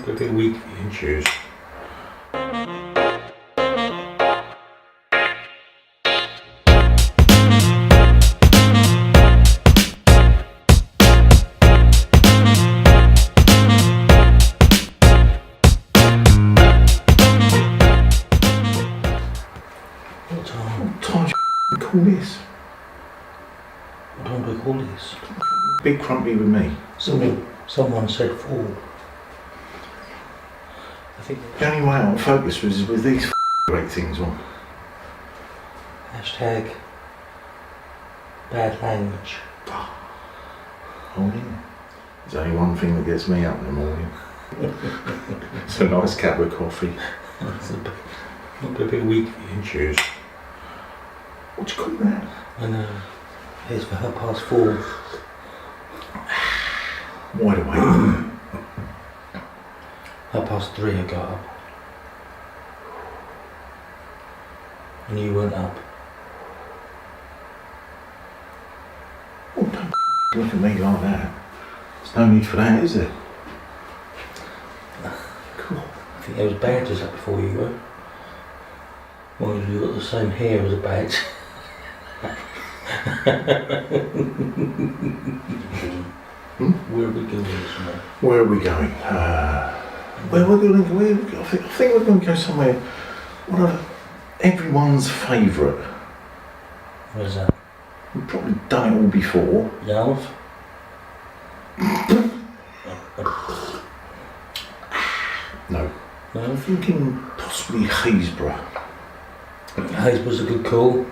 A bit weak for you. Cheers. What time? What time do you call this? What time do we call this? Big crumpy with me. Someone said 4. I think The only way out of focus was with these great things on. hashtag bad language. Morning. There's only one thing that gets me up in the morning. It's a nice cup of coffee. Might be a bit weak for you. Cheers. What do you call that? I know. Here's for 4:30. Wide awake. 3:30 I got up. And you weren't up. Oh, don't look at me like that. There's no need for that, is there? Cool. I think there was badgers up before you were. Well, you got the same hair as a badge. Where are we going this morning? Where are we going? Where we're going to go? I think we're going to go somewhere. One of everyone's favourite. Where's that? We've probably done it all before. Yarmouth? No. No? I'm thinking possibly Haysborough. Haysborough's a good call.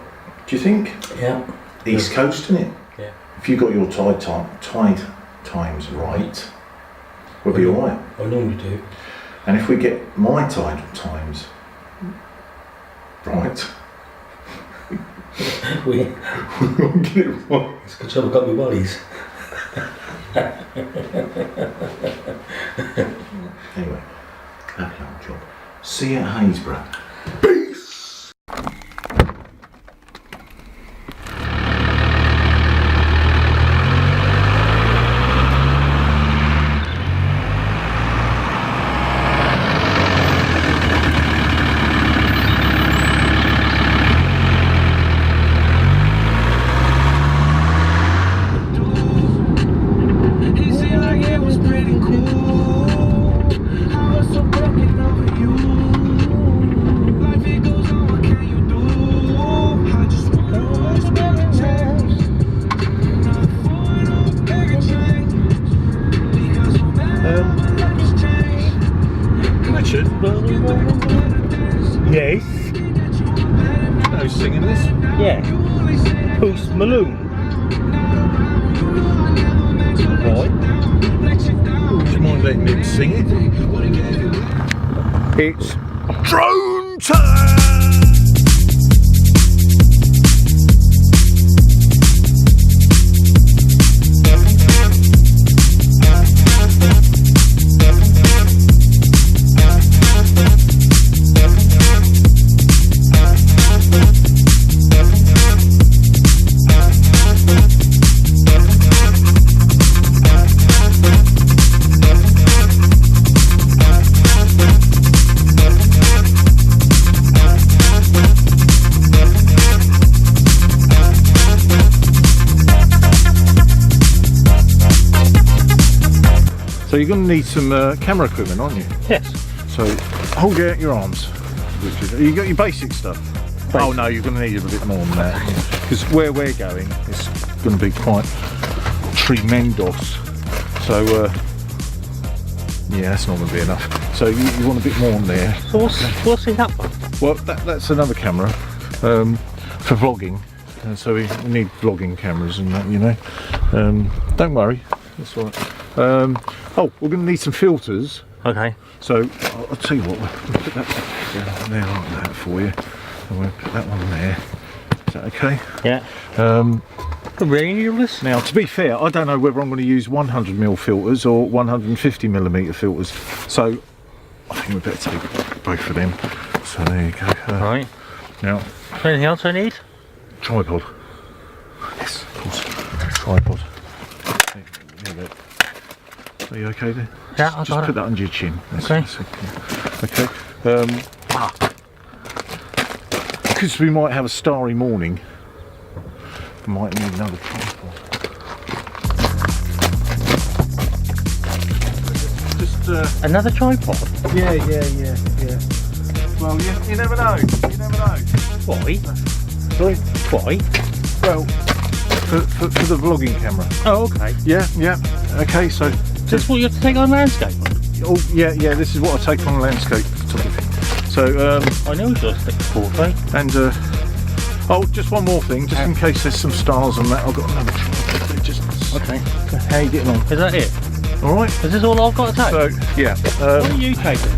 Do you think? Yeah. East Coast, isn't it? Yeah. If you got your tide times right, we'll be alright. I normally do. And if we get my tidal times right, We, we'll get it right. it's a good job I got my buddies. Anyway, happy old job. See you at Haysborough. Yes. Who's singing this? Yeah. Post Malone. Right. Would you mind letting him sing it? It's drone time. So you're going to need some camera equipment, aren't you? Yes. So hold out your arms, Richard. You got your basic stuff? Oh no, you're going to need a bit more than that. Because where we're going, it's going to be quite tremendous. So yeah, that's not going to be enough. So you want a bit more on there. So what's in that one? Well, that's another camera for vlogging. So we need vlogging cameras and that, you know. Don't worry, that's all right. Oh, we're going to need some filters. Okay. So I'll tell you what, we'll put that down there like that for you, and we'll put that one there. Is that okay? Yeah. Really? Now, to be fair, I don't know whether I'm going to use 100mm filters or 150mm filters. So I think we better take both of them. So there you go. Right. Now, Anything else I need? tripod. Yes, of course. Tripod. Are you okay there? Yeah, I just got put it. that under your chin. Okay. Okay. Because we might have a starry morning, we might need another tripod. Just Another tripod? yeah. Well, you never know. You never know. Why? Sorry. Why? Well, for the vlogging camera. Oh, okay. Yeah. Okay, so. Is this what you have to take on landscape? Oh, yeah. This is what I take on landscape photography. So, I know you've got to stick to portrait. and oh, just one more thing, just in case there's some stars on that. I've got another tripod. Just Okay. how you getting on? Is that it? All right. Is this all I've got to take? So, yeah. What are you taking?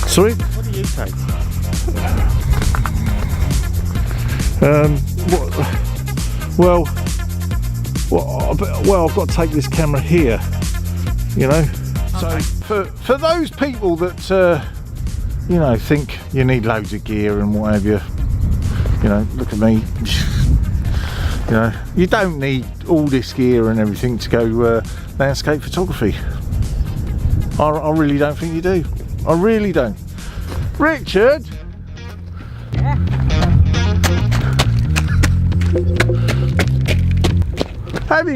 Sorry. What do you take? Well, I've got to take this camera here, you know. So for those people that you know, think you need loads of gear and what have you, you know, look at me. You know, you don't need all this gear and everything to go landscape photography. I really don't think you do. I really don't. Richard. Yeah. How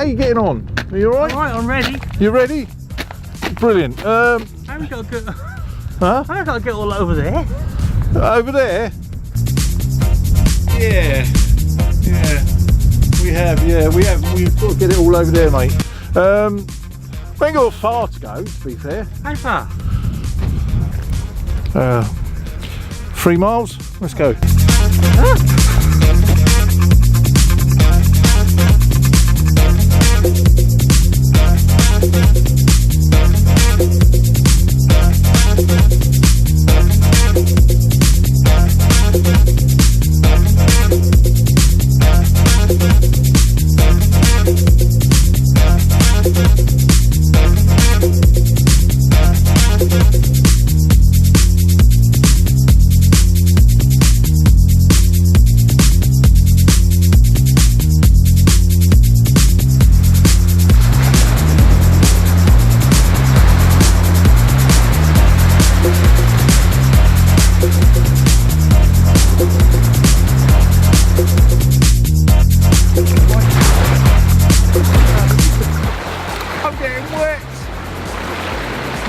you getting on? Are you alright? Alright, I'm ready. You ready? Brilliant. How have you got to get, Huh? how have I got to get all over there? Over there? Yeah. We've got to get it all over there, mate. We ain't got far to go, to be fair. How far? 3 miles. Let's go. I'm getting wet.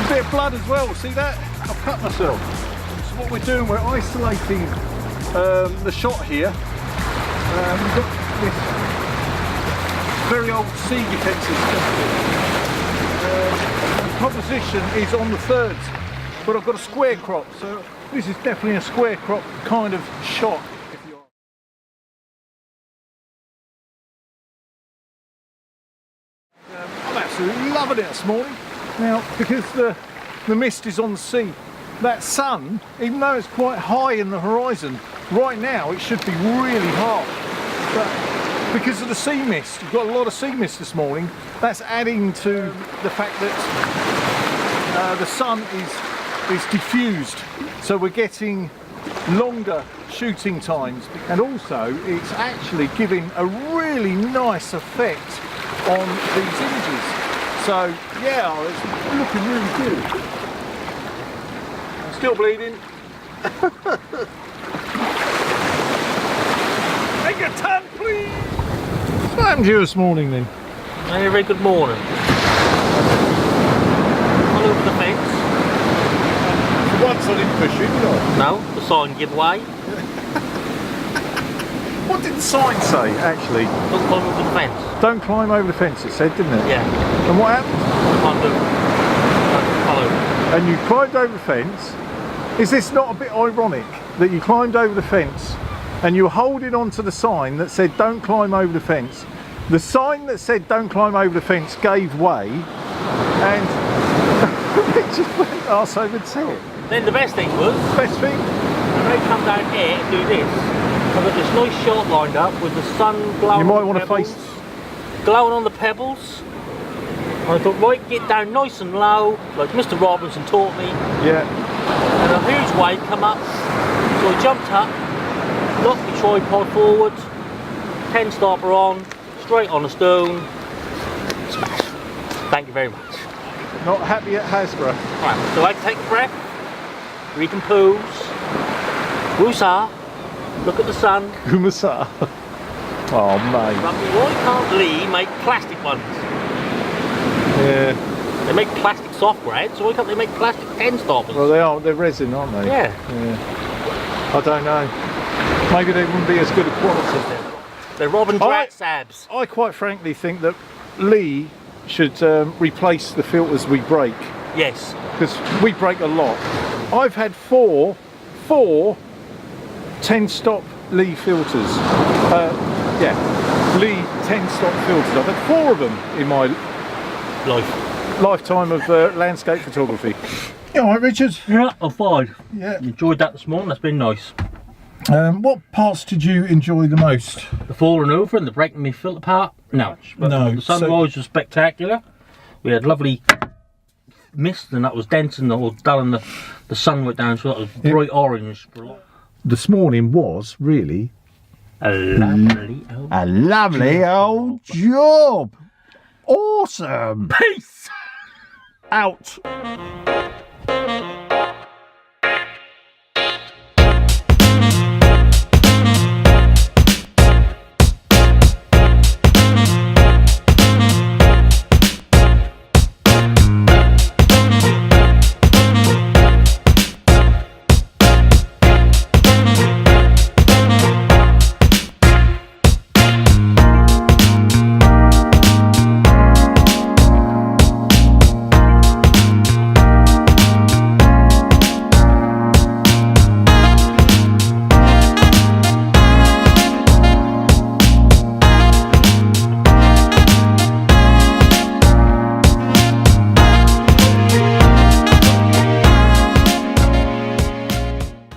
A bit of blood as well. See that? I've cut myself. So what we're doing, we're isolating the shot here. We've got this very old Seascape system. The composition is on the thirds, but I've got a square crop, so this is definitely a square crop kind of shot. I'm absolutely loving it this morning. Now, because the mist is on the sea, that sun, even though it's quite high in the horizon, right now it should be really hot. But because of the sea mist, you've got a lot of sea mist this morning, that's adding to the fact that the sun is diffused. So we're getting longer shooting times, and also it's actually giving a really nice effect on these images. So yeah, it's looking really good. I'm still bleeding. Make a tan, please. What happened to you this morning then? A very good morning. All over the fence. For once I didn't push you, did I? No, the sign give way. What did the sign say, actually? Don't climb over the fence. Don't climb over the fence, it said, didn't it? Yeah. And what happened? Can't do it. Follow. And you climbed over the fence. Is this not a bit ironic that you climbed over the fence and you were holding on to the sign that said don't climb over the fence? The sign that said don't climb over the fence gave way and it just went arse over tit. Then the best thing was, Best thing? when they come down here and do this, I've got this nice shot lined up with the sun glowing You might on want the to pebbles, face. glowing on the pebbles. And I thought, right, get down nice and low, like Mr. Robinson taught me. Yeah. And a huge wave come up, so I jumped up, knocked the tripod forward, 10 stopper on, straight on a stone, smash. Thank you very much. Not happy at Hasbro. Right, so I take a breath, recompose, woosah, look at the sun. Kumasa. Oh, mate. Why can't Lee make plastic ones? Yeah. They make plastic soft grades, so why can't they make plastic pen stoppers? Well, they're resin, aren't they? Yeah. I don't know. Maybe they wouldn't be as good a quality. They're Robin Drat sabs. I quite frankly think that Lee should replace the filters we break. Yes. Because we break a lot. I've had four 10-stop Lee filters. Lee 10-stop filters. I've had 4 of them in my lifetime of landscape photography. You all right, Richard? Yeah, I'm fine. Yeah. Enjoyed that this morning, that's been nice. What parts did you enjoy the most? The falling over and the breaking me filter part? No. But No. the sunrise was spectacular. We had lovely mist and that was dense and all dull and the sun went down so that was bright orange. This morning was really A lovely old job. Awesome. Peace! Out.